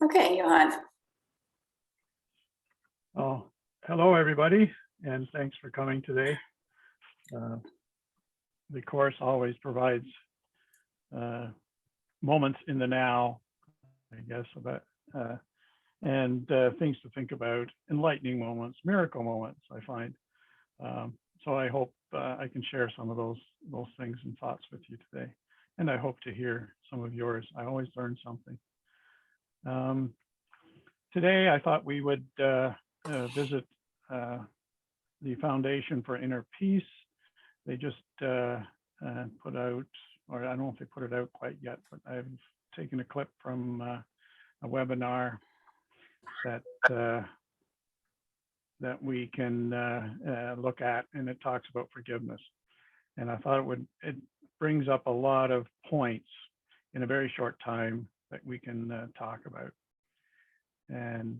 Okay, Johan. Oh, hello, everybody, and thanks for coming today. The course always provides moments in the now, I guess, about and things to think about, enlightening moments, miracle moments, I find. So I hope I can share some of those things and thoughts with you today, and I hope to hear some of yours. I always learn something. Today, I thought we would visit the Foundation for Inner Peace. They just put out, or I don't know if they put it out quite yet, but I've taken a clip from a webinar that that we can look at, and it talks about forgiveness. And I thought it brings up a lot of points in a very short time that we can talk about. And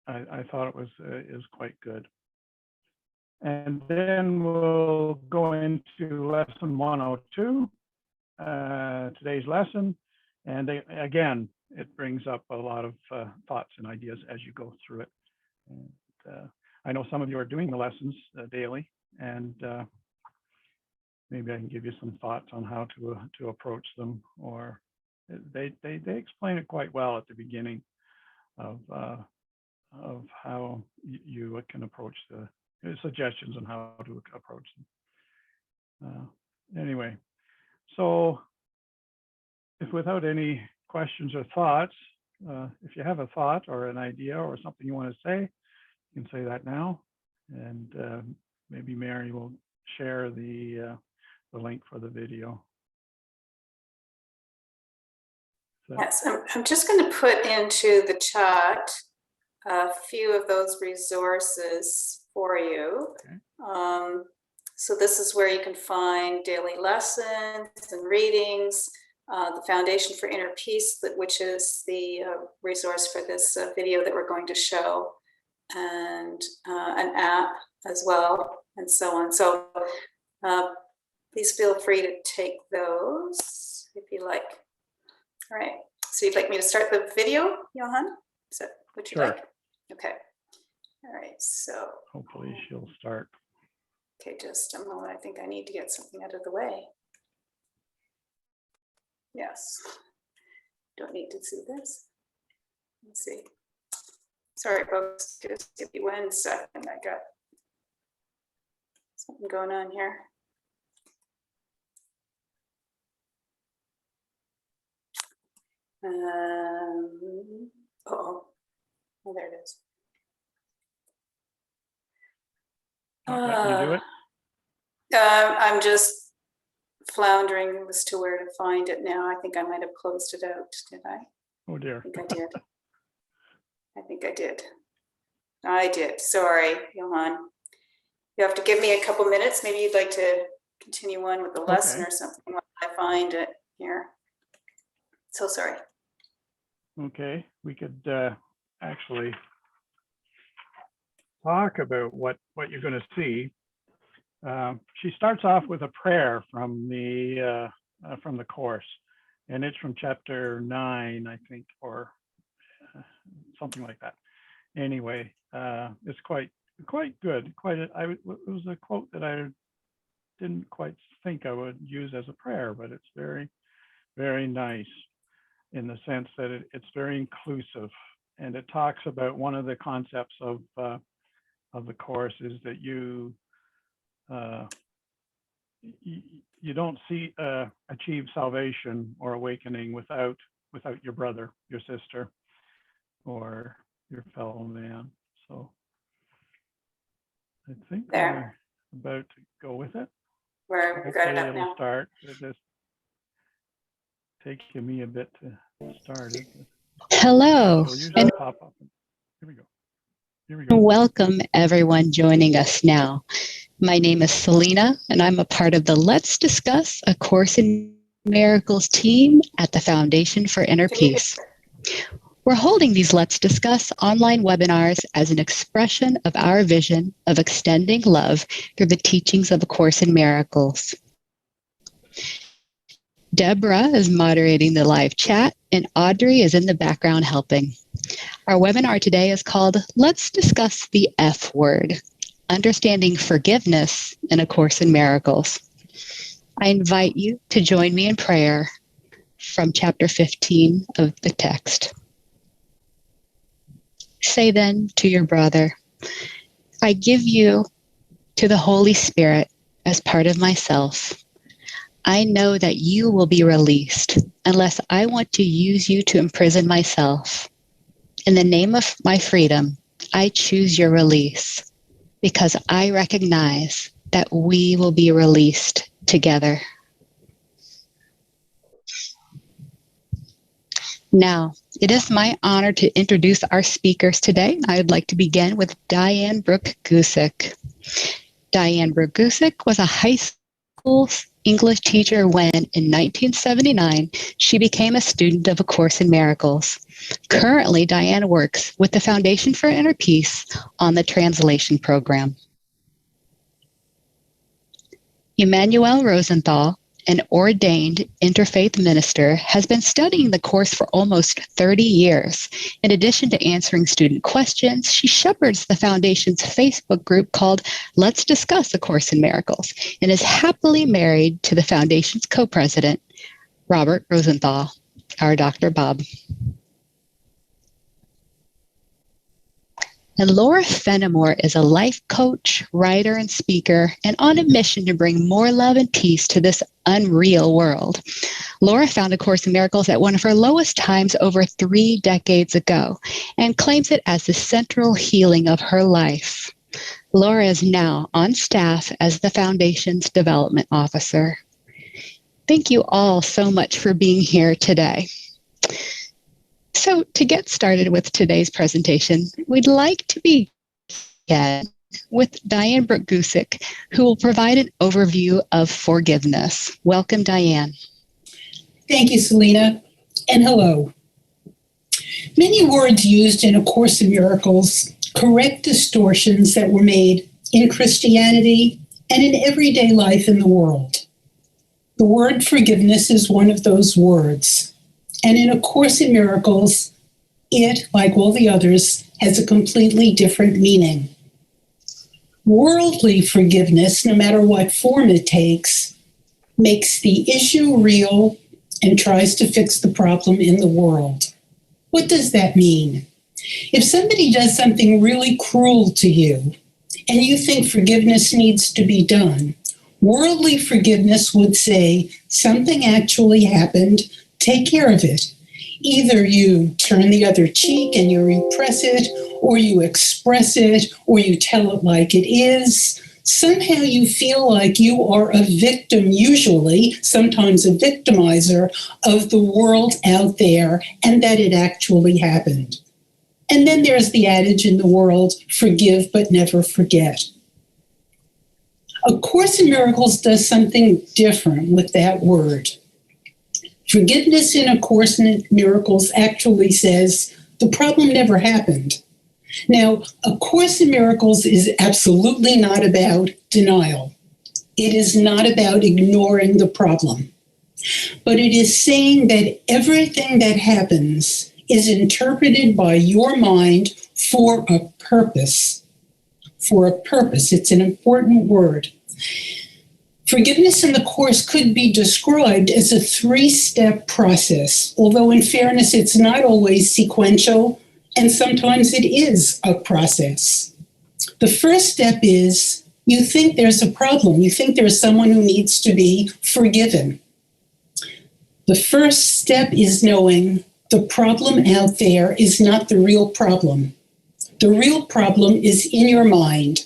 I thought it is quite good. And then we'll go into lesson 102, today's lesson. And again, it brings up a lot of thoughts and ideas as you go through it. And, I know some of you are doing the lessons daily, and maybe I can give you some thoughts on how to approach them. Or they explain it quite well at the beginning of how you can approach the suggestions on how to approach them. Anyway, so if without any questions or thoughts, if you have a thought or an idea or something you want to say, you can say that now, and maybe Mary will share the link for the video. So, yes, I'm just going to put into the chat a few of those resources for you. Okay. So this is where you can find daily lessons and readings, the Foundation for Inner Peace, which is the resource for this video that we're going to show, and an app as well, and so on. So please feel free to take those if you like. All right, so you'd like me to start the video, Johan? Is that what you'd like? Okay. All right, so hopefully she'll start. Okay, just a moment. I think I need to get something out of the way. Yes. Don't need to see this. Let's see. Sorry, folks. Just give me 1 second. I got something going on here. Oh, there it is. You do it? I'm just floundering as to where to find it now. I think I might have closed it out, did I? Oh dear. I think I did. I think I did. I did. Sorry, Johan. You have to give me a couple minutes. Maybe you'd like to continue on with the lesson or something while I find it here. So sorry. Okay, we could actually talk about what you're going to see. She starts off with a prayer from the course, and it's from chapter 9, I think, or something like that. Anyway, it's quite good. It was a quote that I didn't quite think I would use as a prayer, but it's very, very nice in the sense that it's very inclusive, and it talks about one of the concepts of the course is that you don't achieve salvation or awakening without your brother, your sister, or your fellow man. So I think we're about to go with it. We've got it up now. Start. It just takes me a bit to start it. Hello, and pop up. Here we go. Here we go. Welcome everyone joining us now. My name is Selena, and I'm a part of the Let's Discuss A Course in Miracles team at the Foundation for Inner Peace. We're holding these Let's Discuss online webinars as an expression of our vision of extending love through the teachings of A Course in Miracles. Deborah is moderating the live chat, and Audrey is in the background helping. Our webinar today is called Let's Discuss the F Word, Understanding Forgiveness in A Course in Miracles. I invite you to join me in prayer from chapter 15 of the text. Say then to your brother, I give you to the Holy Spirit as part of myself. I know that you will be released unless I want to use you to imprison myself. In the name of my freedom, I choose your release because I recognize that we will be released together. Now, it is my honor to introduce our speakers today. I would like to begin with Diane Brooke Gusick. Diane Brooke Gusick was a high school English teacher when, in 1979, she became a student of A Course in Miracles. Currently, Diane works with the Foundation for Inner Peace on the translation program. Emmanuel Rosenthal, an ordained interfaith minister, has been studying the Course for almost 30 years. In addition to answering student questions, she shepherds the Foundation's Facebook group called Let's Discuss A Course in Miracles and is happily married to the Foundation's co-president, Robert Rosenthal, our Dr. Bob. And Laura Fenimore is a life coach, writer, and speaker, and on a mission to bring more love and peace to this unreal world. Laura found A Course in Miracles at one of her lowest times over 3 decades ago and claims it as the central healing of her life. Laura is now on staff as the Foundation's development officer. Thank you all so much for being here today. So to get started with today's presentation, we'd like to begin with Diane Brooke Gusick, who will provide an overview of forgiveness. Welcome, Diane. Thank you, Selena, and hello. Many words used in A Course in Miracles correct distortions that were made in Christianity and in everyday life in the world. The word forgiveness is one of those words. And in A Course in Miracles, it, like all the others, has a completely different meaning. Worldly forgiveness, no matter what form it takes, makes the issue real and tries to fix the problem in the world. What does that mean? If somebody does something really cruel to you and you think forgiveness needs to be done, worldly forgiveness would say, something actually happened, take care of it. Either you turn the other cheek and you repress it, or you express it, or you tell it like it is. Somehow you feel like you are a victim, usually, sometimes a victimizer, of the world out there, and that it actually happened. And then there's the adage in the world, forgive but never forget. A Course in Miracles does something different with that word. Forgiveness in A Course in Miracles actually says the problem never happened. Now, A Course in Miracles is absolutely not about denial. It is not about ignoring the problem. But it is saying that everything that happens is interpreted by your mind for a purpose. For a purpose. It's an important word. Forgiveness in the Course could be described as a 3-step process, although in fairness, it's not always sequential, and sometimes it is a process. The first step is you think there's a problem. You think there's someone who needs to be forgiven. The first step is knowing the problem out there is not the real problem. The real problem is in your mind,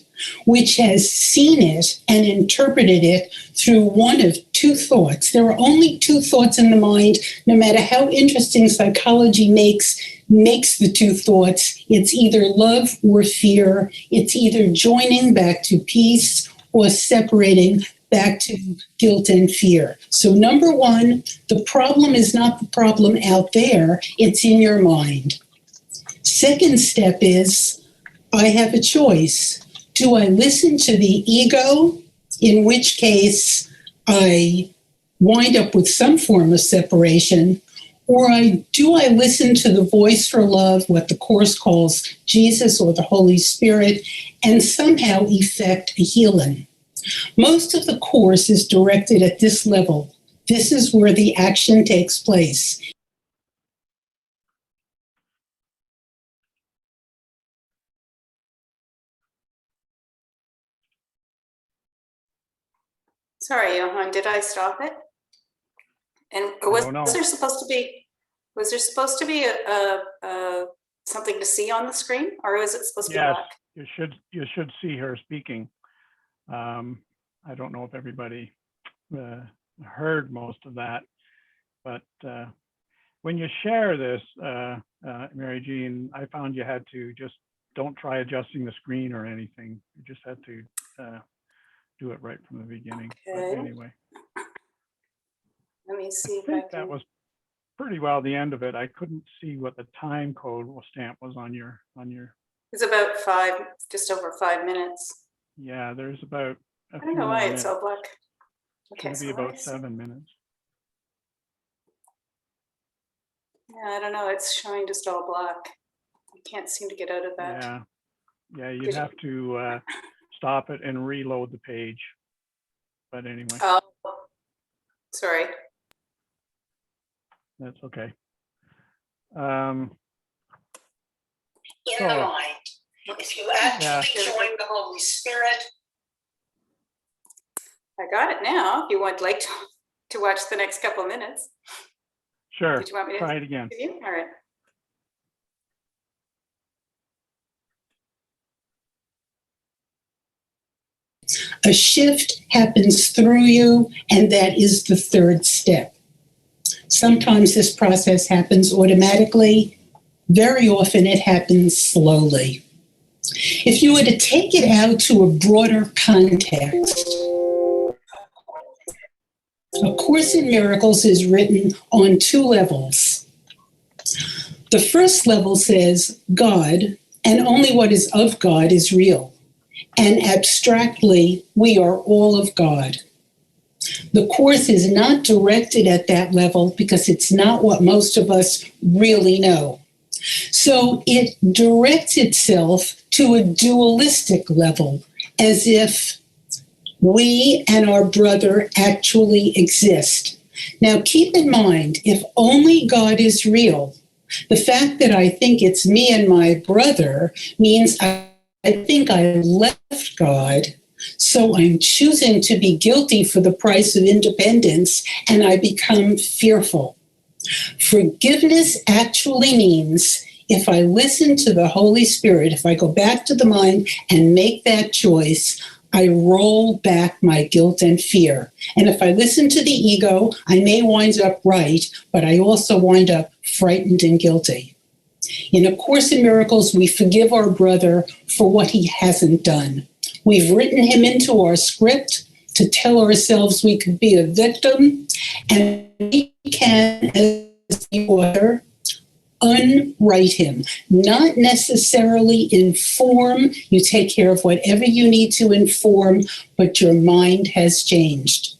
which has seen it and interpreted it through one of 2 thoughts. There are only 2 thoughts in the mind, no matter how interesting psychology makes the 2 thoughts. It's either love or fear. It's either joining back to peace or separating back to guilt and fear. So number 1, the problem is not the problem out there, it's in your mind. Second step is, I have a choice. Do I listen to the ego, in which case I wind up with some form of separation, or do I listen to the voice for love, what the Course calls Jesus or the Holy Spirit, and somehow effect a healing? Most of the Course is directed at this level. This is where the action takes place. Sorry, Johan, did I stop it? And was there supposed to be a something to see on the screen, or was it supposed to be black? You should see her speaking. I don't know if everybody heard most of that, but when you share this, Mary Jean, I found you had to just don't try adjusting the screen or anything. You just had to do it right from the beginning. Okay. But anyway, Let me see I think that was pretty well the end of it. I couldn't see what the time code stamp was on your. It's about just over 5 minutes. Yeah, there's about. I don't know why it's all black. Okay, It'll be about 7 minutes. Yeah, I don't know. It's showing just all black. I can't seem to get out of that. Yeah, you'd have to stop it and reload the page. But anyway. Oh, sorry. That's okay. In the mind, if you actually join the Holy Spirit. I got it now. If you would like to watch the next couple minutes. Sure. Did you want me to try it again? All right. A shift happens through you, and that is the third step. Sometimes this process happens automatically. Very often it happens slowly. If you were to take it out to a broader context, A Course in Miracles is written on 2 levels. The first level says God, and only what is of God is real. And abstractly, we are all of God. The Course is not directed at that level because it's not what most of us really know. So it directs itself to a dualistic level, as if we and our brother actually exist. Now, keep in mind, if only God is real, the fact that I think it's me and my brother means I think I left God, so I'm choosing to be guilty for the price of independence, and I become fearful. Forgiveness actually means if I listen to the Holy Spirit, if I go back to the mind and make that choice, I roll back my guilt and fear. And if I listen to the ego, I may wind up right, but I also wind up frightened and guilty. In A Course in Miracles, we forgive our brother for what he hasn't done. We've written him into our script to tell ourselves we could be a victim, and we can, as the author, unwrite him. Not necessarily inform. You take care of whatever you need to inform, but your mind has changed.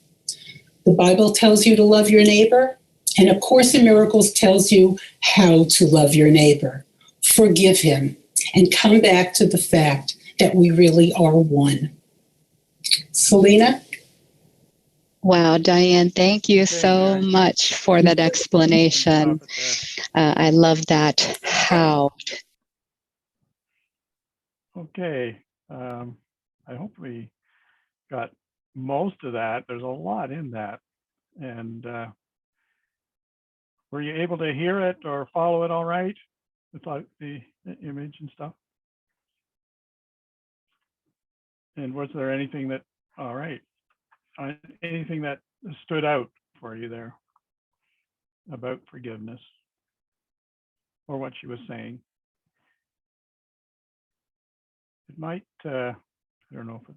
The Bible tells you to love your neighbor, and A Course in Miracles tells you how to love your neighbor. Forgive him, and come back to the fact that we really are one. Selena? Wow, Diane, thank you so much for that explanation. I love that. How. Okay. I hope we got most of that. There's a lot in that. And were you able to hear it or follow it all right? Without the image and stuff? And was there anything that, all right, anything that stood out for you there about forgiveness or what she was saying? It might, I don't know if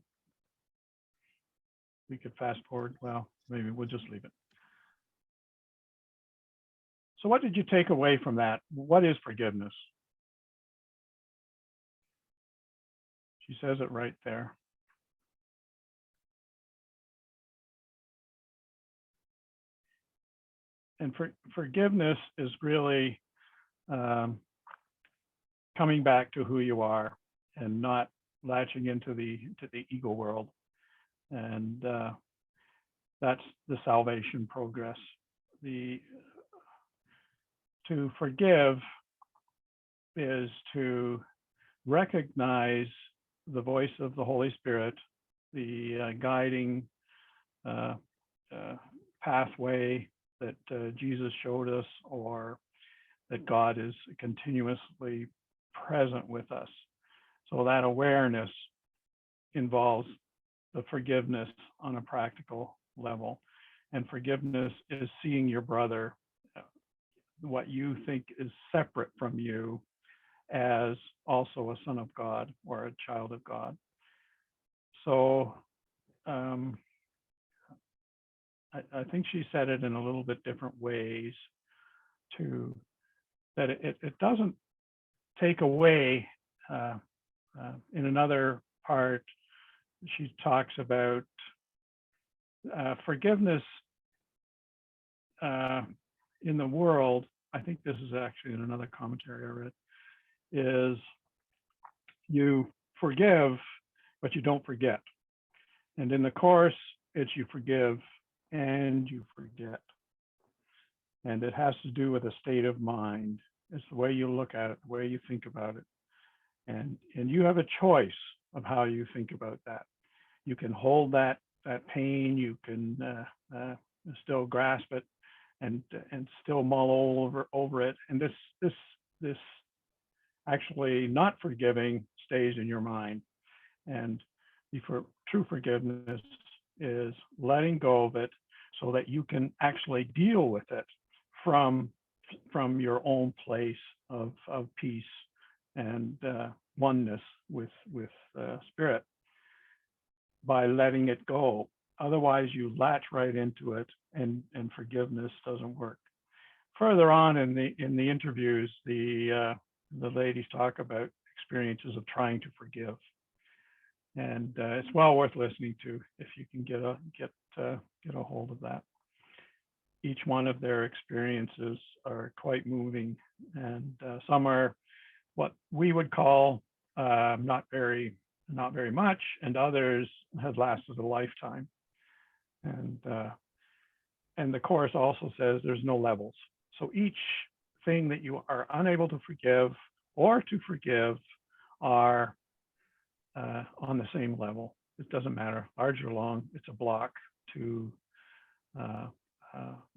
we could fast forward. Well, maybe we'll just leave it. So what did you take away from that? What is forgiveness? She says it right there. forgiveness is really coming back to who you are and not latching into the ego world. And that's the salvation progress. To forgive is to recognize the voice of the Holy Spirit, the guiding pathway that Jesus showed us, or that God is continuously present with us. So that awareness involves the forgiveness on a practical level. And forgiveness is seeing your brother, what you think is separate from you, as also a son of God or a child of God. So I think she said it in a little bit different ways, to that it doesn't take away. In another part, she talks about forgiveness in the world. I think this is actually in another commentary I read, is you forgive, but you don't forget. And in the Course, it's you forgive and you forget. And it has to do with a state of mind. It's the way you look at it, the way you think about it. And you have a choice of how you think about that. You can hold that pain, you can still grasp it and still mull over it. And this actually not forgiving stays in your mind. And true forgiveness is letting go of it so that you can actually deal with it from your own place of peace and oneness with spirit, by letting it go. Otherwise you latch right into it, and forgiveness doesn't work. Further on in the interviews, the ladies talk about experiences of trying to forgive, and it's well worth listening to if you can get a hold of that. Each one of their experiences are quite moving, and some are what we would call not very much, and others have lasted a lifetime. And the Course also says there's no levels. So each thing that you are unable to forgive or to forgive are on the same level. It doesn't matter, large or long, it's a block to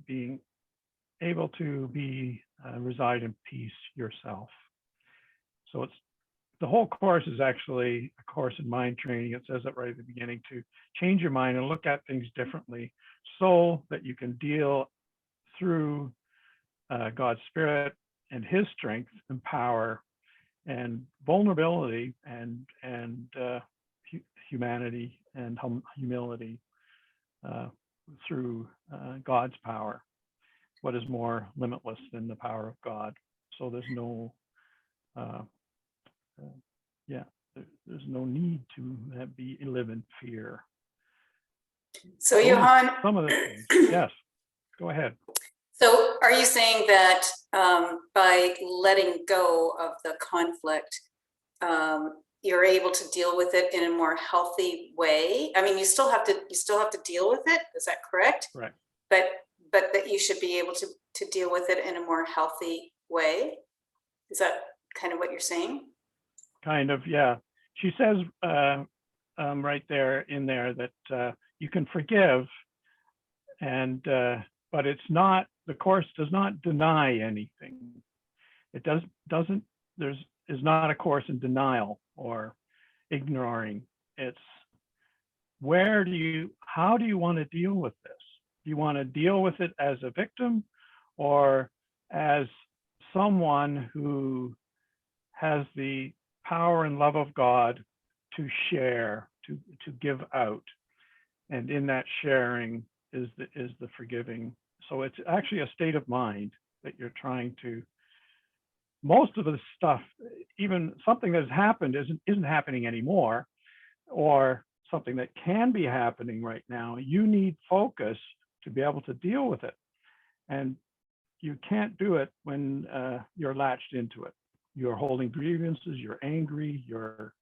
being able to reside in peace yourself. So the whole Course is actually a course in mind training. It says it right at the beginning, to change your mind and look at things differently so that you can deal through God's Spirit and His strength and power and vulnerability and humanity and humility through God's power. What is more limitless than the power of God? So there's no there's no need to live in fear. So Johan, some of the things. Yes, go ahead. So are you saying that by letting go of the conflict, you're able to deal with it in a more healthy way? I mean, you still have to deal with it. Is that correct? Right. But that you should be able to deal with it in a more healthy way. Is that kind of what you're saying? Kind of, yeah. She says right there that you can forgive, and but it's not, the Course does not deny anything. It doesn't. There is not a course in denial or ignoring. It's how do you want to deal with this? Do you want to deal with it as a victim, or as someone who has the power and love of God to share, to give out, and in that sharing is the forgiving. So it's actually a state of mind that you're trying to. Most of the stuff, even something that's happened, isn't happening anymore, or something that can be happening right now. You need focus to be able to deal with it, and you can't do it when you're latched into it. You're holding grievances, you're angry, you're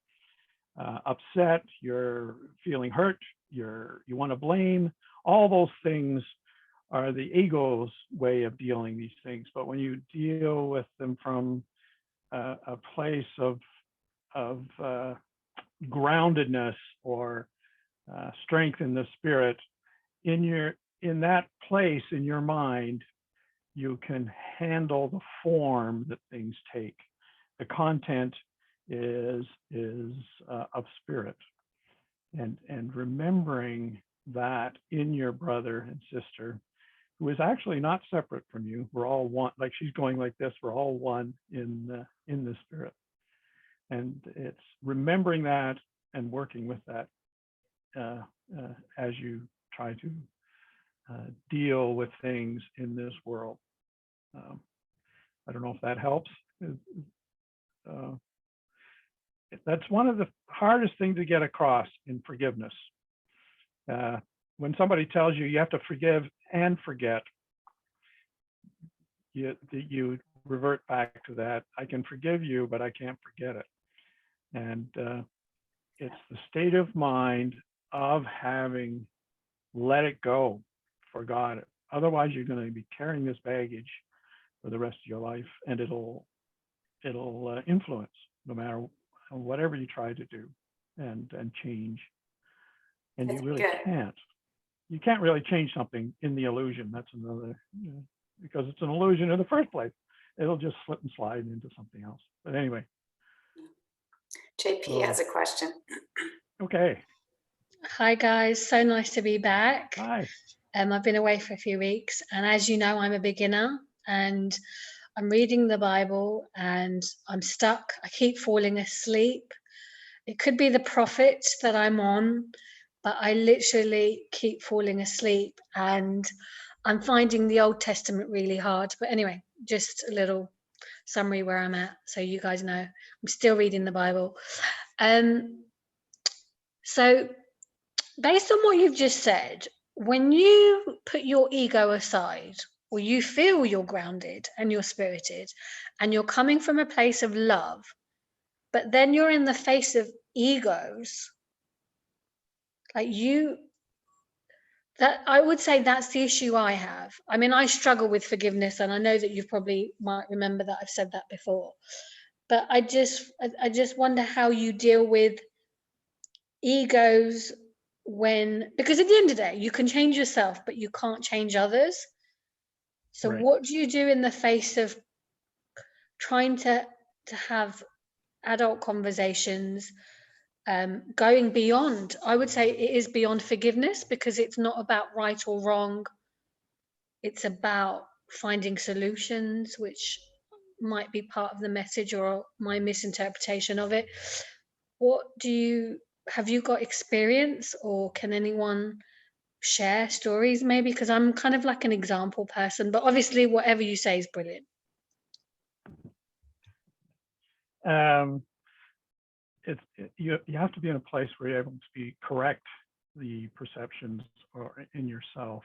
upset, you're feeling hurt, you want to blame. All those things are the ego's way of dealing these things. But when you deal with them from a place of groundedness or strength in the spirit, in that place in your mind, you can handle the form that things take. The content is of spirit, and remembering that in your brother and sister, who is actually not separate from you. We're all one. Like she's going like this. We're all one in the spirit, and it's remembering that and working with that as you try to deal with things in this world. I don't know if that helps. That's one of the hardest things to get across in forgiveness. When somebody tells you you have to forgive and forget, you revert back to that. I can forgive you, but I can't forget it. And it's the state of mind of having let it go, forgot it. Otherwise, you're going to be carrying this baggage for the rest of your life, and it'll influence no matter whatever you try to do and change. And you really can't. You can't really change something in the illusion. That's another, because it's an illusion in the first place. It'll just slip and slide into something else. But anyway. JP has a question. Okay. Hi guys, so nice to be back. Hi. I've been away for a few weeks, and as you know, I'm a beginner and I'm reading the Bible and I'm stuck. I keep falling asleep. It could be the prophet that I'm on, but I literally keep falling asleep, and I'm finding the Old Testament really hard. But anyway, just a little summary where I'm at, so you guys know I'm still reading the Bible. So based on what you've just said, when you put your ego aside, or you feel you're grounded and you're spirited and you're coming from a place of love, but then you're in the face of egos, like that, I would say that's the issue I have. I mean, I struggle with forgiveness, and I know that you probably might remember that I've said that before, but I just wonder how you deal with egos because at the end of the day, you can change yourself, but you can't change others. So Right. what do you do in the face of trying to have adult conversations, going beyond? I would say it is beyond forgiveness, because it's not about right or wrong. It's about finding solutions, which might be part of the message or my misinterpretation of it. Have you got experience, or can anyone share stories maybe? Because I'm kind of like an example person, but obviously whatever you say is brilliant. You have to be in a place where you're able to correct the perceptions or in yourself.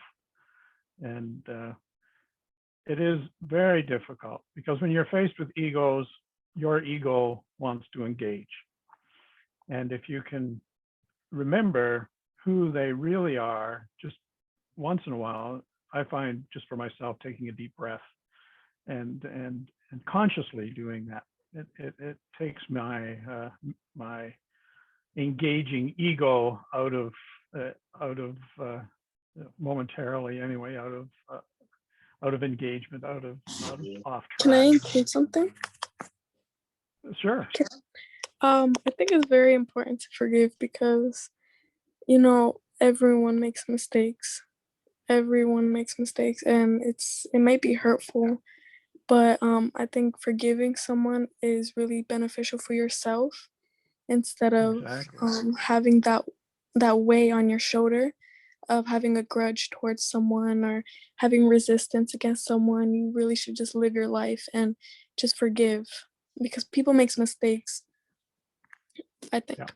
And it is very difficult, because when you're faced with egos, your ego wants to engage. And if you can remember who they really are, just once in a while, I find, just for myself, taking a deep breath and consciously doing that, it takes my my engaging ego out of momentarily anyway, out of engagement, out of off track. Can I include something? Sure. I think it's very important to forgive, because, everyone makes mistakes. Everyone makes mistakes, and it might be hurtful, but I think forgiving someone is really beneficial for yourself, instead of Exactly. having that weight on your shoulder of having a grudge towards someone or having resistance against someone. You really should just live your life and just forgive, because people make mistakes, I think.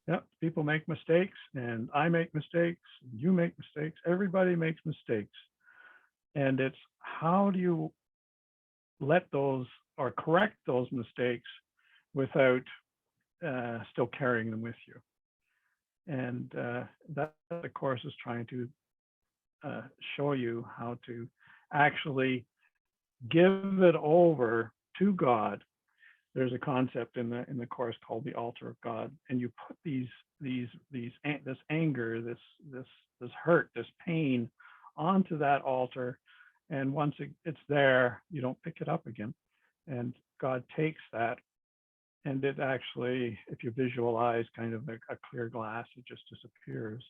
Yeah, people make mistakes, and I make mistakes, and you make mistakes. Everybody makes mistakes. And it's how do you let those or correct those mistakes without still carrying them with you. And that the course is trying to show you how to actually give it over to God. There's a concept in the course called the altar of God, and you put this anger, this hurt, this pain onto that altar, and once it's there, you don't pick it up again. And God takes that, and it actually, if you visualize kind of a clear glass, it just disappears,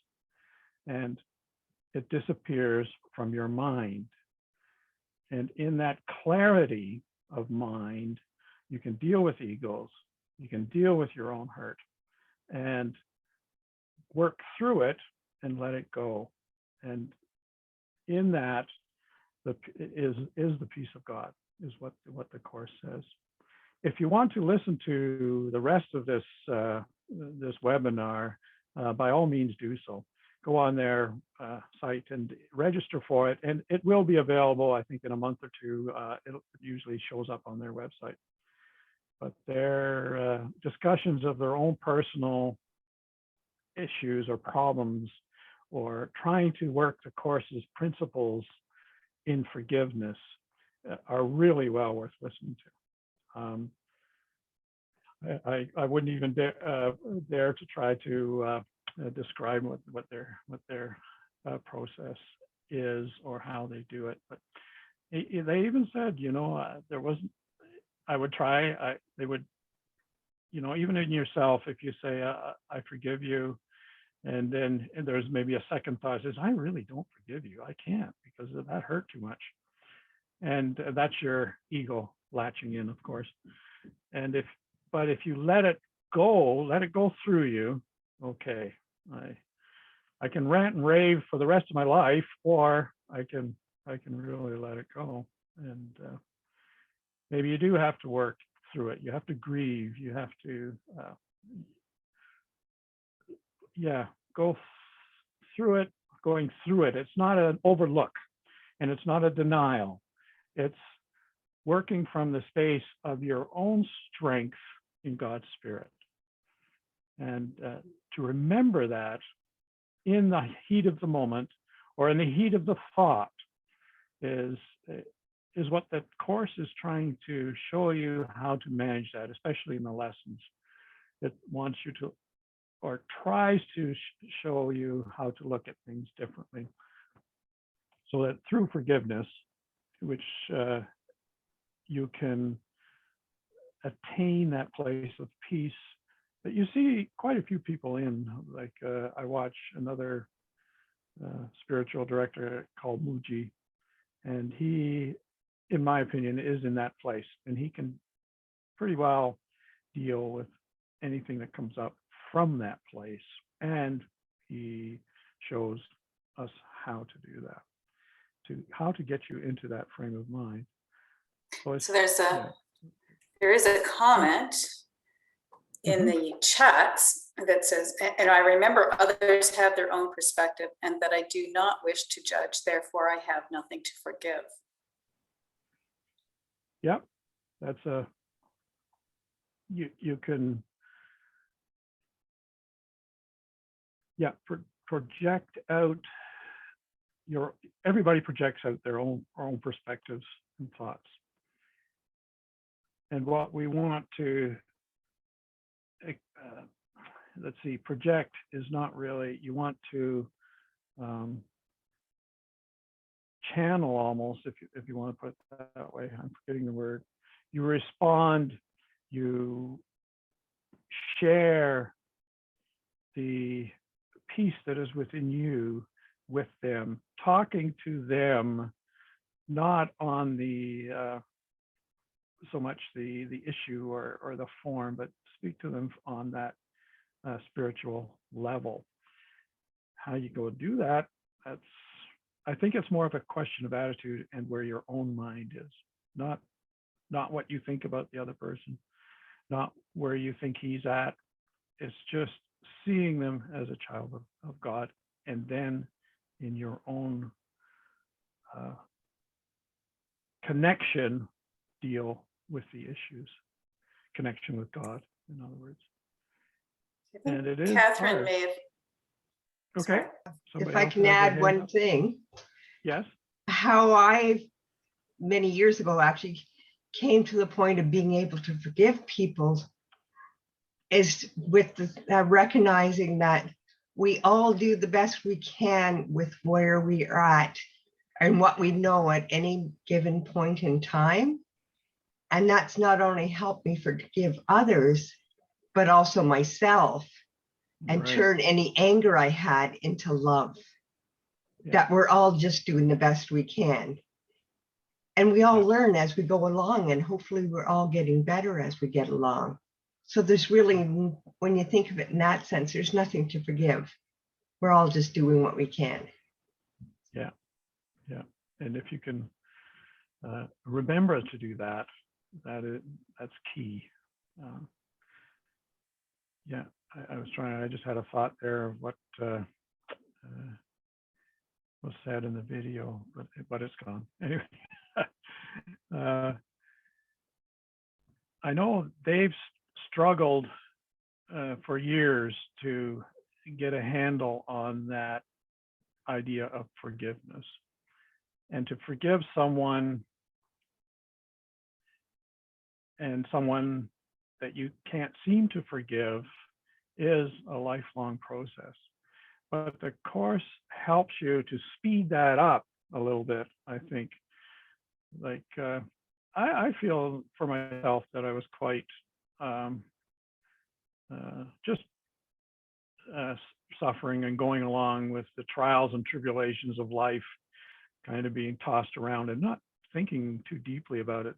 and it disappears from your mind. And in that clarity of mind, you can deal with egos, you can deal with your own hurt, and work through it and let it go. And in that is the peace of God, is what the course says. If you want to listen to the rest of this this webinar, by all means do so. Go on their site and register for it, and it will be available, I think, in a month or two. It usually shows up on their website. But their discussions of their own personal issues or problems, or trying to work the course's principles in forgiveness, are really well worth listening to. I wouldn't even dare to try to describe what their process is or how they do it. But they even said, there wasn't. I would try. They would, even in yourself, if you say, "I forgive you," and then there's maybe a second thought says, "I really don't forgive you. I can't because that hurt too much," and that's your ego latching in, of course. And if you let it go through you. Okay, I can rant and rave for the rest of my life, or I can really let it go. And maybe you do have to work through it. You have to grieve. You have to, go through it. Going through it. It's not an overlook, and it's not a denial. It's working from the space of your own strength in God's Spirit, and to remember that in the heat of the moment or in the heat of the thought is what the course is trying to show you how to manage that, especially in the lessons. It wants you to, or tries to show you how to look at things differently, so that through forgiveness, which you can attain that place of peace that you see quite a few people in. Like I watch another spiritual director called Muji, and he, in my opinion, is in that place, and he can pretty well deal with anything that comes up from that place, and he shows us how to do that, how to get you into that frame of mind. So there is a comment in the chats that says, and I remember others have their own perspective, and that I do not wish to judge, therefore I have nothing to forgive. Yep, that's you can project out everybody projects out their own perspectives and thoughts. And what we want to project is not really, you want to channel almost, if you want to put it that way. I'm forgetting the word. You respond, you share the peace that is within you with them, talking to them, not on the so much the issue or the form, but speak to them on that spiritual level. How you go do that, I think it's more of a question of attitude and where your own mind is, not what you think about the other person, not where you think he's at. It's just seeing them as a child of God, and then in your own connection deal with the issues, connection with God, in other words. I think And it is Catherine hard. may have. Okay. Sorry. Somebody If I else can has their add hand one up? thing, Yes. how I, many years ago, actually came to the point of being able to forgive people is with the recognizing that we all do the best we can with where we are at and what we know at any given point in time. And that's not only helped me forgive others, but also myself, and Right. turn any anger I had into love. Yeah. That we're all just doing the best we can. And we all learn as we go along, and hopefully we're all getting better as we get along. So there's really, when you think of it in that sense, there's nothing to forgive. We're all just doing what we can. Yeah. Yeah. And if you can remember to do that, that's key. Yeah. I just had a thought there of what was said in the video, but it's gone. Anyway, I know they've struggled for years to get a handle on that idea of forgiveness, and to forgive someone, and someone that you can't seem to forgive is a lifelong process. But the course helps you to speed that up a little bit, I think. Like, I feel for myself that I was quite just suffering and going along with the trials and tribulations of life, kind of being tossed around and not thinking too deeply about it,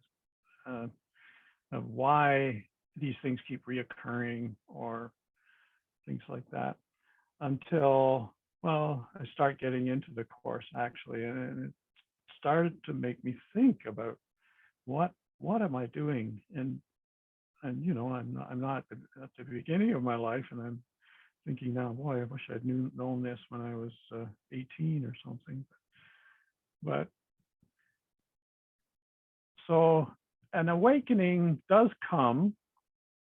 of why these things keep reoccurring or things like that, until, well, I start getting into the course actually, and it started to make me think about what am I doing, and you know, I'm not at the beginning of my life, and I'm thinking now, boy, I wish I'd known this when I was 18 or something. But so an awakening does come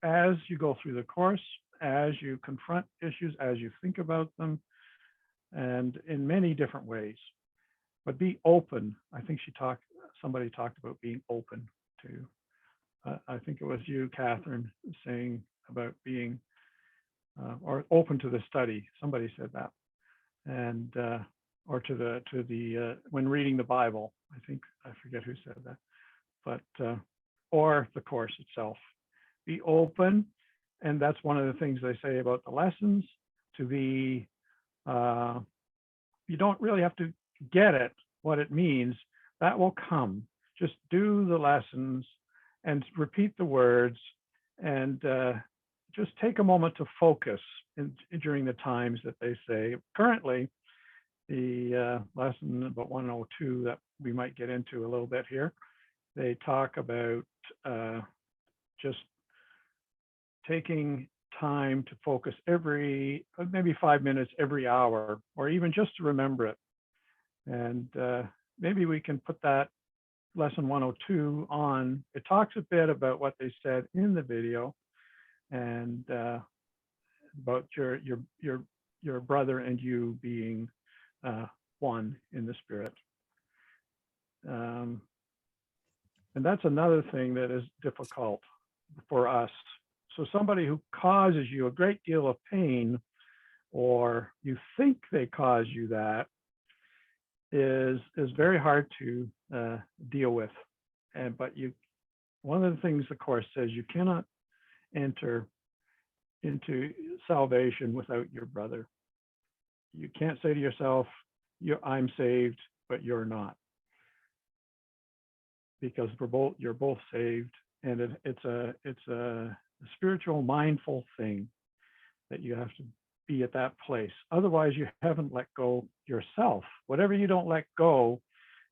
as you go through the course, as you confront issues, as you think about them, and in many different ways. But be open. I think somebody talked about being open to, I think it was you, Catherine, saying about being, or open to the study. Somebody said that. And, or to the when reading the Bible, I think, I forget who said that, but, or the course itself. Be open. And that's one of the things they say about the lessons, to be, you don't really have to get it, what it means. That will come. Just do the lessons and repeat the words, and just take a moment to focus during the times that they say. Currently, the lesson about 102 that we might get into a little bit here, they talk about just taking time to focus maybe 5 minutes every hour, or even just to remember it. And maybe we can put that lesson 102 on. It talks a bit about what they said in the video, and about your brother and you being one in the spirit. And that's another thing that is difficult for us. So somebody who causes you a great deal of pain, or you think they cause you that, is very hard to deal with. But one of the things the course says, you cannot enter into salvation without your brother. You can't say to yourself, I'm saved, but you're not, because you're both saved, and it's a spiritual, mindful thing that you have to be at that place. Otherwise, you haven't let go yourself. Whatever you don't let go,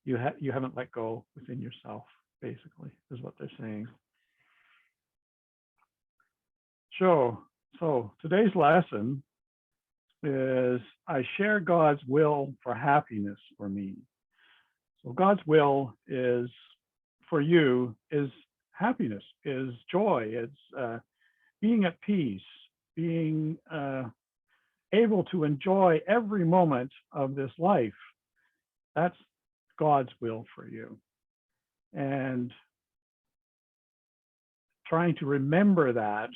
you haven't let go within yourself, basically, is what they're saying. So today's lesson is, I share God's will for happiness for me. So God's will is for you is happiness, is joy, it's being at peace, being able to enjoy every moment of this life. That's God's will for you. And trying to remember that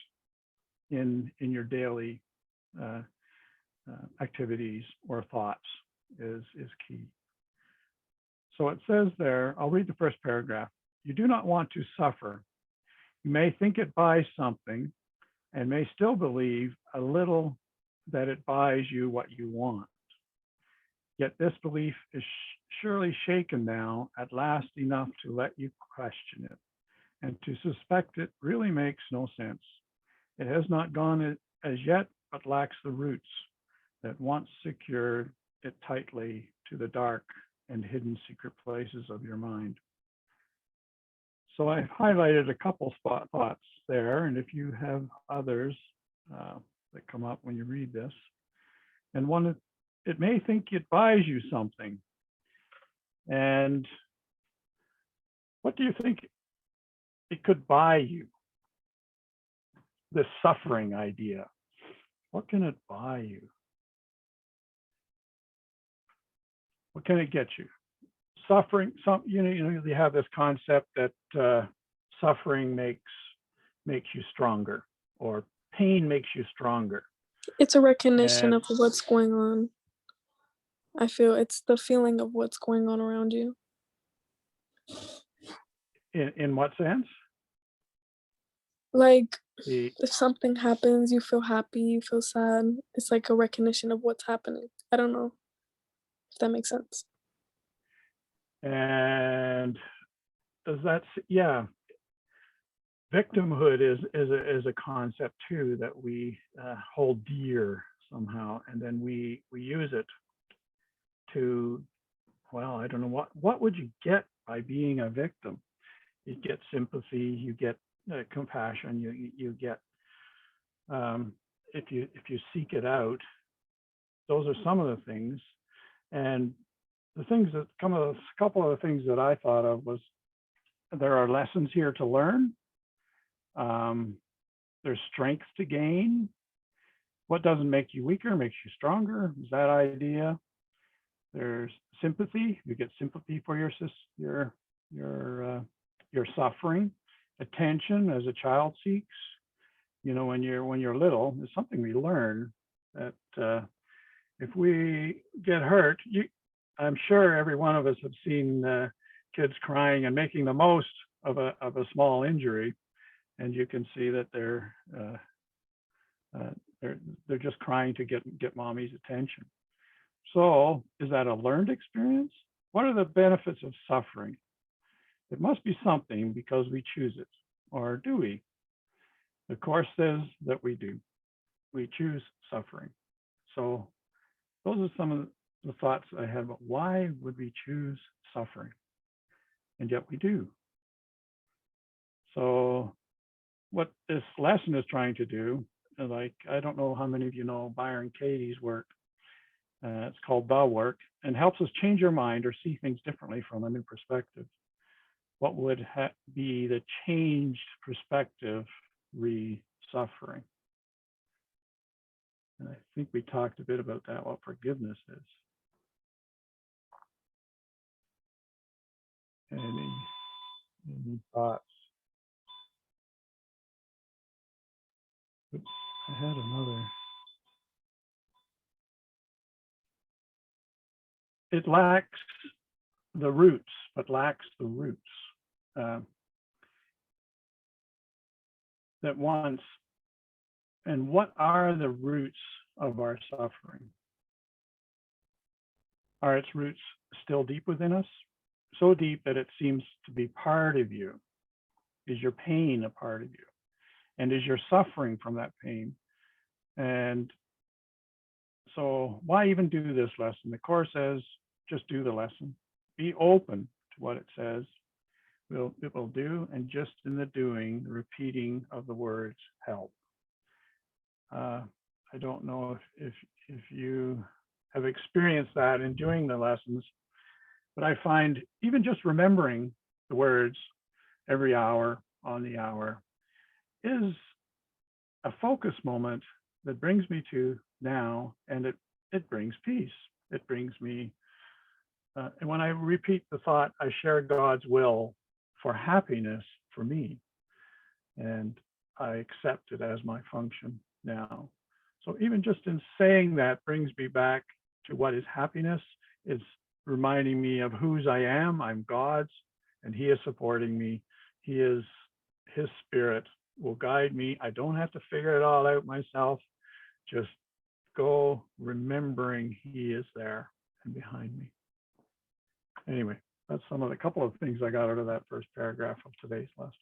in your daily activities or thoughts is key. So it says there, I'll read the first paragraph. You do not want to suffer. You may think it buys something and may still believe a little that it buys you what you want. Yet this belief is surely shaken now at last enough to let you question it. And to suspect it really makes no sense. It has not gone as yet, but lacks the roots that once secured it tightly to the dark and hidden secret places of your mind. So I've highlighted a couple thoughts there, and if you have others that come up when you read this, and one, it may think it buys you something. And what do you think it could buy you? This suffering idea. What can it buy you? What can it get you? Suffering, you have this concept that suffering makes you stronger, or pain makes you stronger. It's a recognition And of what's going on. I feel it's the feeling of what's going on around you. in what sense? Like, The if something happens, you feel happy, you feel sad. It's like a recognition of what's happening. I don't know if that makes sense. and does that, yeah, victimhood is a concept too that we hold dear somehow, and then we use it to, well, I don't know, what would you get by being a victim? You get sympathy, you get compassion, you get if you seek it out. Those are some of the things. And the things that a couple of the things that I thought of was, there are lessons here to learn. There's strength to gain. What doesn't make you weaker makes you stronger, is that idea. There's sympathy. You get sympathy for your suffering. Attention, as a child seeks. When you're little, it's something we learn that if we get hurt, I'm sure every one of us have seen kids crying and making the most of a small injury, and you can see that they're just crying to get mommy's attention. So is that a learned experience? What are the benefits of suffering? It must be something because we choose it, or do we? The Course says that we do. We choose suffering. So those are some of the thoughts I had about why would we choose suffering? And yet we do. So what this lesson is trying to do, like, I don't know how many of you know Byron Katie's work. It's called The Work, and helps us change our mind or see things differently from a new perspective. What would be the changed perspective re-suffering? And I think we talked a bit about that, what forgiveness is. Any thoughts? Oops, I had another. It lacks the roots, but lacks the roots. That once, and what are the roots of our suffering? Are its roots still deep within us? So deep that it seems to be part of you? Is your pain a part of you? And is your suffering from that pain? And so why even do this lesson? The Course says, just do the lesson. Be open to what it says. It will do, and just in the doing, the repeating of the words help. I don't know if you have experienced that in doing the lessons, but I find even just remembering the words every hour on the hour, is a focus moment that brings me to now, and it brings peace. It brings me, and when I repeat the thought, I share God's will for happiness for me, and I accept it as my function now. So even just in saying that brings me back to what is happiness. It's reminding me of whose I am. I'm God's, and He is supporting me. His Spirit will guide me. I don't have to figure it all out myself. Just go remembering He is there and behind me. Anyway, that's a couple of things I got out of that first paragraph of today's lesson.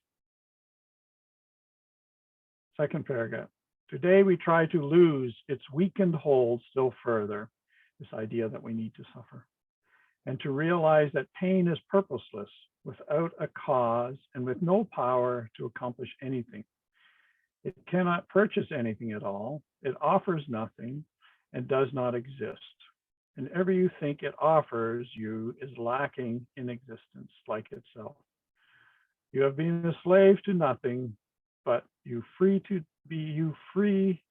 Second paragraph. Today we try to lose its weakened hold still further, this idea that we need to suffer, and to realize that pain is purposeless, without a cause, and with no power to accomplish anything. It cannot purchase anything at all. It offers nothing and does not exist. And ever you think it offers you is lacking in existence like itself. You have been a slave to nothing, but you free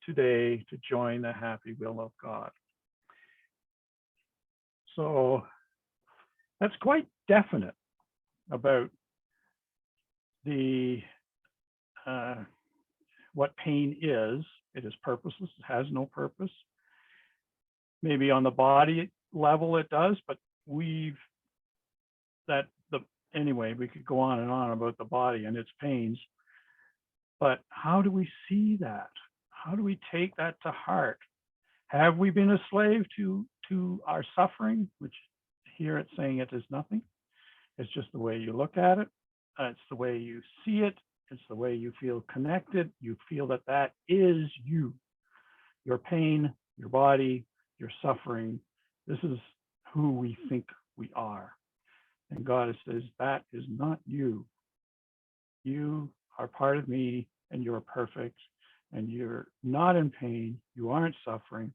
today to join the happy will of God. So that's quite definite about the what pain is. It is purposeless. It has no purpose. Maybe on the body level it does, but anyway, we could go on and on about the body and its pains. But how do we see that? How do we take that to heart? Have we been a slave to our suffering, which here it's saying it is nothing? It's just the way you look at it. It's the way you see it. It's the way you feel connected. You feel that is you. Your pain, your body, your suffering. This is who we think we are. And God says, that is not you. You are part of me, and you're perfect, and you're not in pain. You aren't suffering.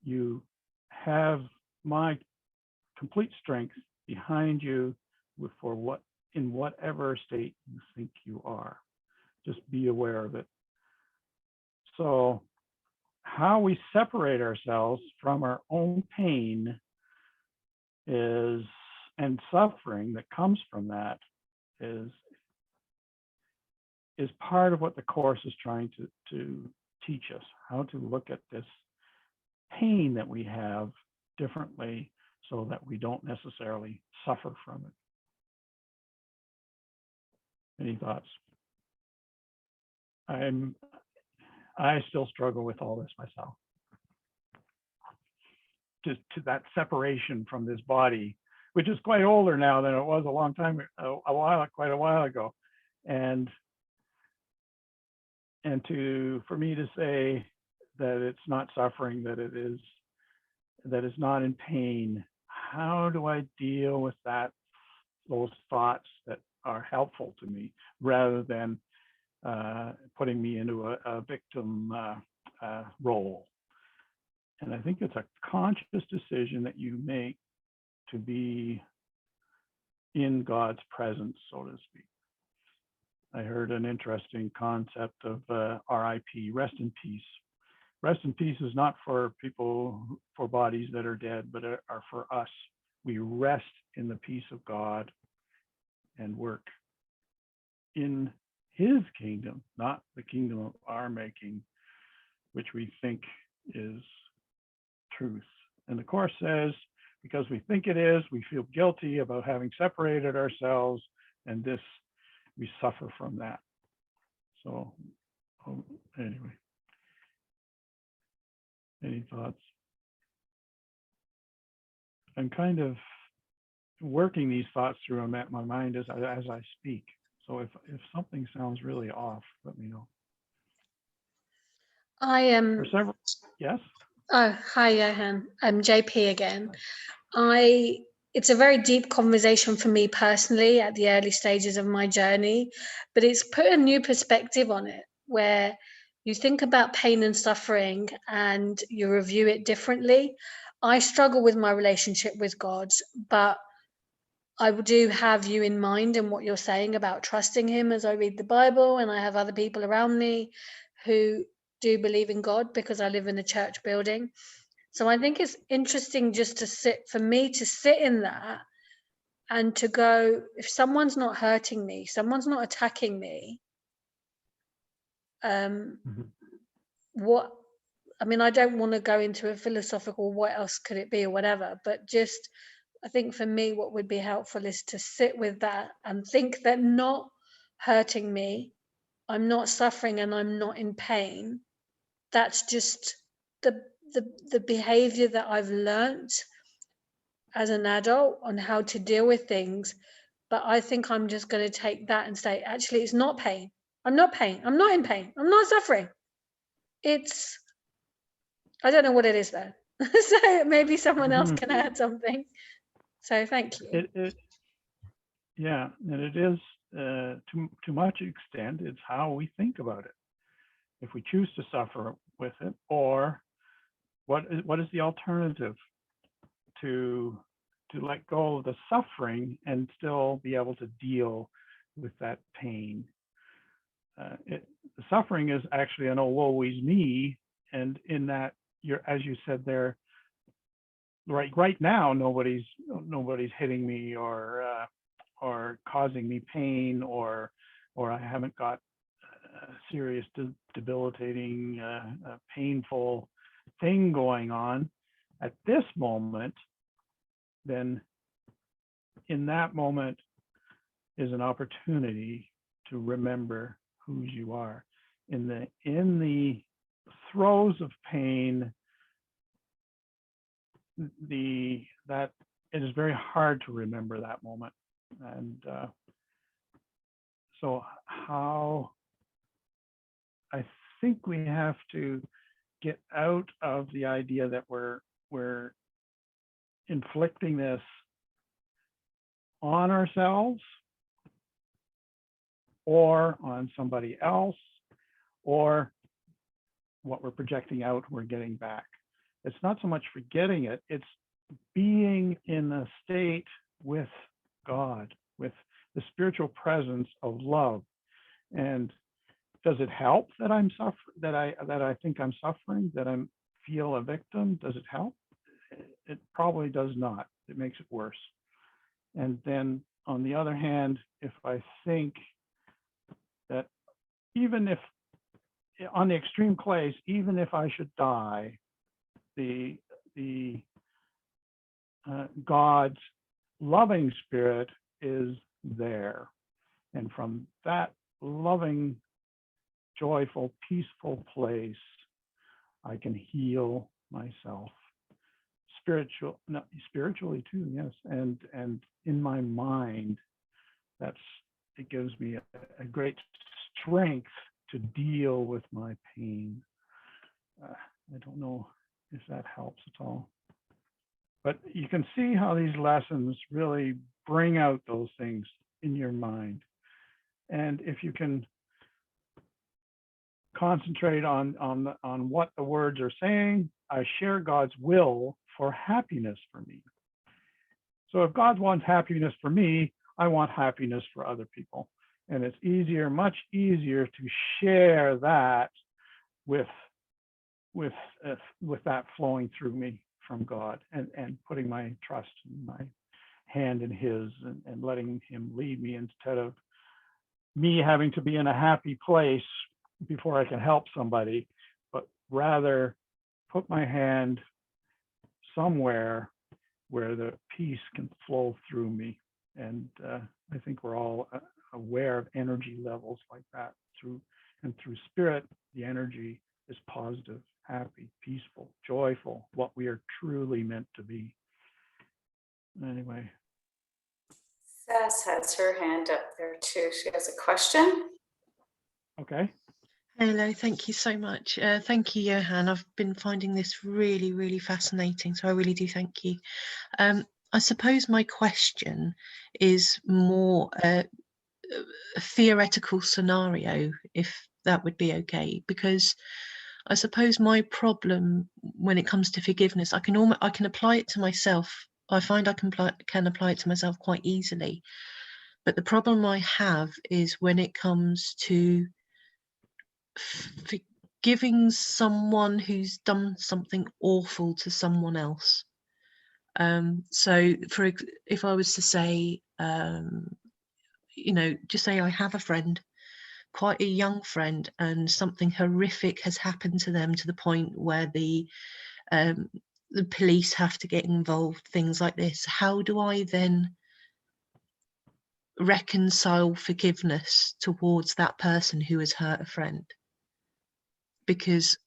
You have my complete strength behind you in whatever state you think you are. Just be aware of it. So how we separate ourselves from our own pain and suffering that comes from that is part of what the Course is trying to teach us, how to look at this pain that we have differently so that we don't necessarily suffer from it. Any thoughts? I still struggle with all this myself. To that separation from this body, which is quite older now than it was quite a while ago. And for me to say that it's not suffering, that it's not in pain, how do I deal with those thoughts that are helpful to me, rather than putting me into a victim role? And I think it's a conscious decision that you make to be in God's presence, so to speak. I heard an interesting concept of RIP, rest in peace. Rest in peace is not for people, for bodies that are dead, but are for us. We rest in the peace of God and work in His kingdom, not the kingdom of our making, which we think is truth. And the Course says, because we think it is, we feel guilty about having separated ourselves, and we suffer from that. So anyway, any thoughts? I'm kind of working these thoughts through my mind as I speak. So if something sounds really off, let me know. I am. Yes. Oh, hi, Johan. I'm JP again. It's a very deep conversation for me personally at the early stages of my journey, but it's put a new perspective on it, where you think about pain and suffering and you review it differently. I struggle with my relationship with God, but I do have you in mind and what you're saying about trusting him as I read the Bible, and I have other people around me who do believe in God because I live in a church building. So I think it's interesting just to sit in that and to go, if someone's not hurting me, someone's not attacking me, what, I mean, I don't want to go into a philosophical what else could it be or whatever, but just, I think for me, what would be helpful is to sit with that and think that not hurting me, I'm not suffering and I'm not in pain. That's just the behavior that I've learnt as an adult on how to deal with things. But I think I'm just going to take that and say, actually, it's not pain. I'm not pain. I'm not in pain. I'm not suffering. It's, I don't know what it is though. So maybe someone else can add something. So thank you. Yeah, and it is to much extent, it's how we think about it. If we choose to suffer with it, or what is the alternative to let go of the suffering and still be able to deal with that pain. The suffering is actually an oh woe is me, and in that as you said there, right now nobody's hitting me or causing me pain, or I haven't got serious debilitating painful thing going on at this moment. Then in that moment is an opportunity to remember whose you are. In the throes of pain, that it is very hard to remember that moment. And so how I think we have to get out of the idea that we're inflicting this on ourselves or on somebody else, or what we're projecting out, we're getting back. It's not so much forgetting it, it's being in a state with God, with the spiritual presence of love. And does it help that I'm that I think I'm suffering, that I feel a victim? Does it help? It probably does not. It makes it worse. And then on the other hand, if I think that even if on the extreme case, even if I should die, the God's loving spirit is there. And from that loving, joyful, peaceful place, I can heal myself. Spiritually too, yes. And in my mind, it gives me a great strength to deal with my pain. I don't know if that helps at all. But you can see how these lessons really bring out those things in your mind. And if you can concentrate on what the words are saying, I share God's will for happiness for me. So if God wants happiness for me, I want happiness for other people. And it's easier, much easier to share that with that flowing through me from God, and putting my trust in my hand in his, and letting him lead me, instead of me having to be in a happy place before I can help somebody, but rather put my hand somewhere where the peace can flow through me. And I think we're all aware of energy levels like that. Through spirit, the energy is positive, happy, peaceful, joyful, what we are truly meant to be. Anyway. Sass has her hand up there too. She has a question. Okay. Hello, thank you so much. Thank you, Johan. I've been finding this really, really fascinating, so I really do thank you. I suppose my question is more a theoretical scenario, if that would be okay, because I suppose my problem when it comes to forgiveness, I can apply it to myself I find I can apply it to myself quite easily. But the problem I have is when it comes to forgiving someone who's done something awful to someone else. So if I was to say, just say I have a friend, quite a young friend, and something horrific has happened to them to the point where the police have to get involved, things like this. How do I then reconcile forgiveness towards that person who has hurt a friend? Because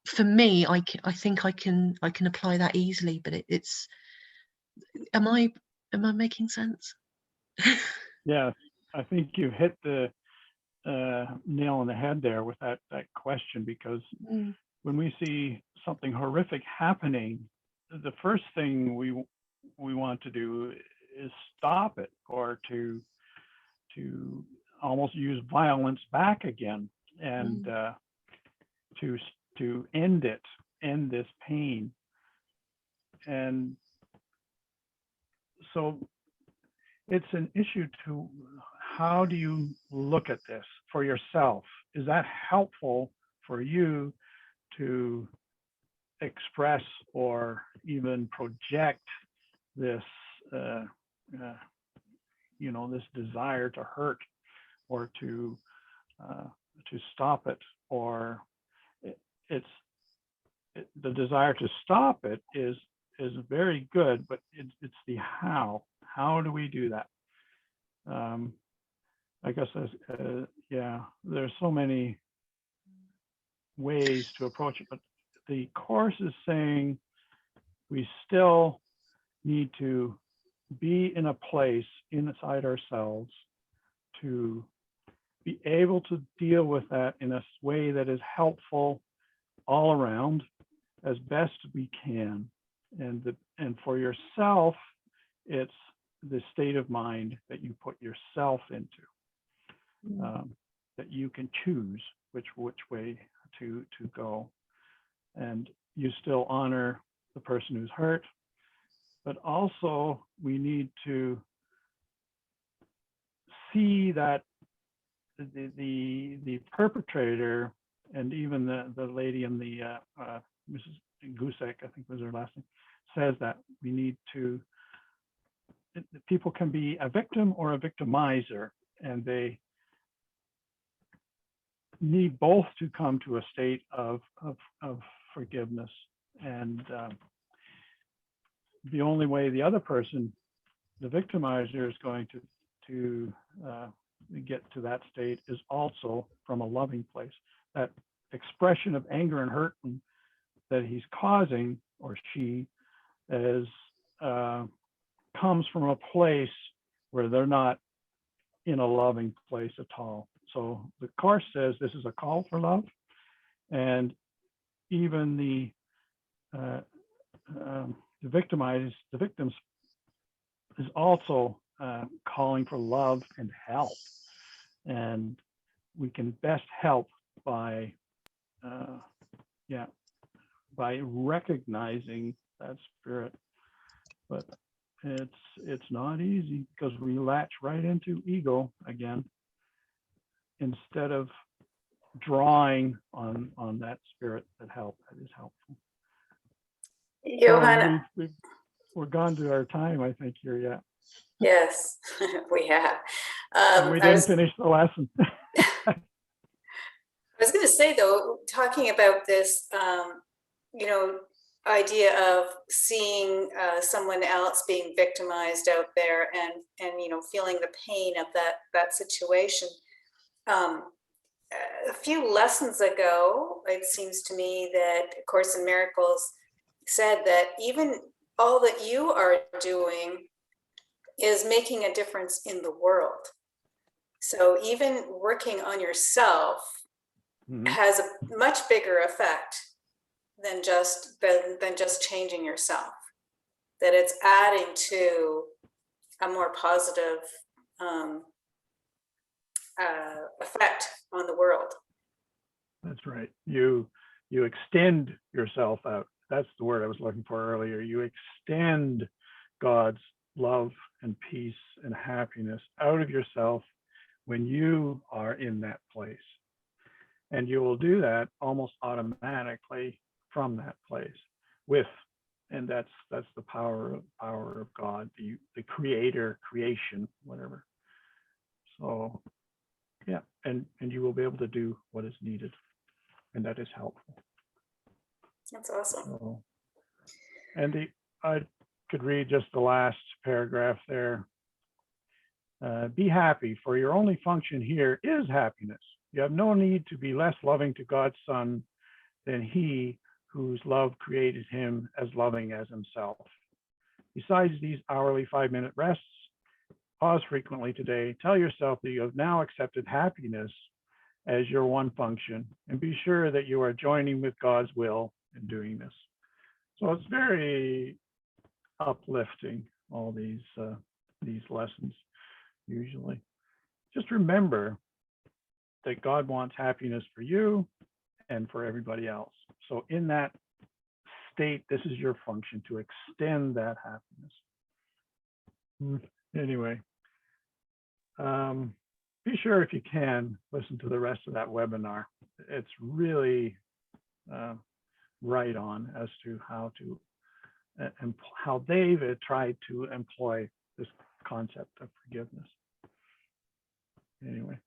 for me, I think I can apply that easily, but it's am I making sense? Yeah, I think you hit the nail on the head there with that question, because when we see something horrific happening, the first thing we want to do is stop it, or to almost use violence back again, and to end this pain. And so it's an issue to how do you look at this for yourself? Is that helpful for you to express or even project this, this desire to hurt, or to stop it? Or the desire to stop it is very good, but it's the how. How do we do that? I guess there's so many ways to approach it, but the Course is saying we still need to be in a place inside ourselves to be able to deal with that in a way that is helpful all around as best we can. And for yourself, it's the state of mind that you put yourself into, that you can choose which way to go. And you still honor the person who's hurt, but also we need to see that the perpetrator, and even the lady in the Mrs. Gusek, I think was her last name, says that we need to, people can be a victim or a victimizer, and they need both to come to a state of forgiveness. And the only way the other person, the victimizer, is going to get to that state is also from a loving place. That expression of anger and hurt that he's causing, or she, is comes from a place where they're not in a loving place at all. So the Course says this is a call for love, and even the victims is also calling for love and help. And we can best help by recognizing that spirit. But it's not easy, because we latch right into ego again, instead of drawing on that spirit that is helpful. Johanna. We're gone to our time, I think, here yet. Yes, we have. We didn't finish the lesson. I was going to say, though, talking about this, idea of seeing someone else being victimized out there, and feeling the pain of that situation. A few lessons ago, it seems to me that A Course in Miracles said that even all that you are doing is making a difference in the world. So even working on yourself has a much bigger effect than just changing yourself. That it's adding to a more positive effect on the world. That's right. You extend yourself out. that's the word I was looking for earlier. You extend God's love and peace and happiness out of yourself when you are in that place. And you will do that almost automatically from that place and that's the power of God, the creator, creation, whatever. So yeah, and you will be able to do what is needed, and that is helpful. That's awesome. So, and I could read just the last paragraph there. Be happy, for your only function here is happiness. You have no need to be less loving to God's Son than he whose love created him as loving as himself. Besides these hourly 5-minute rests, pause frequently today. Tell yourself that you have now accepted happiness as your one function, and be sure that you are joining with God's will in doing this. So it's very uplifting, all these lessons usually. Just remember that God wants happiness for you and for everybody else. So in that state, this is your function, to extend that happiness. Anyway, be sure, if you can, listen to the rest of that webinar. It's really right on as to how they've tried to employ this concept of forgiveness. Anyway,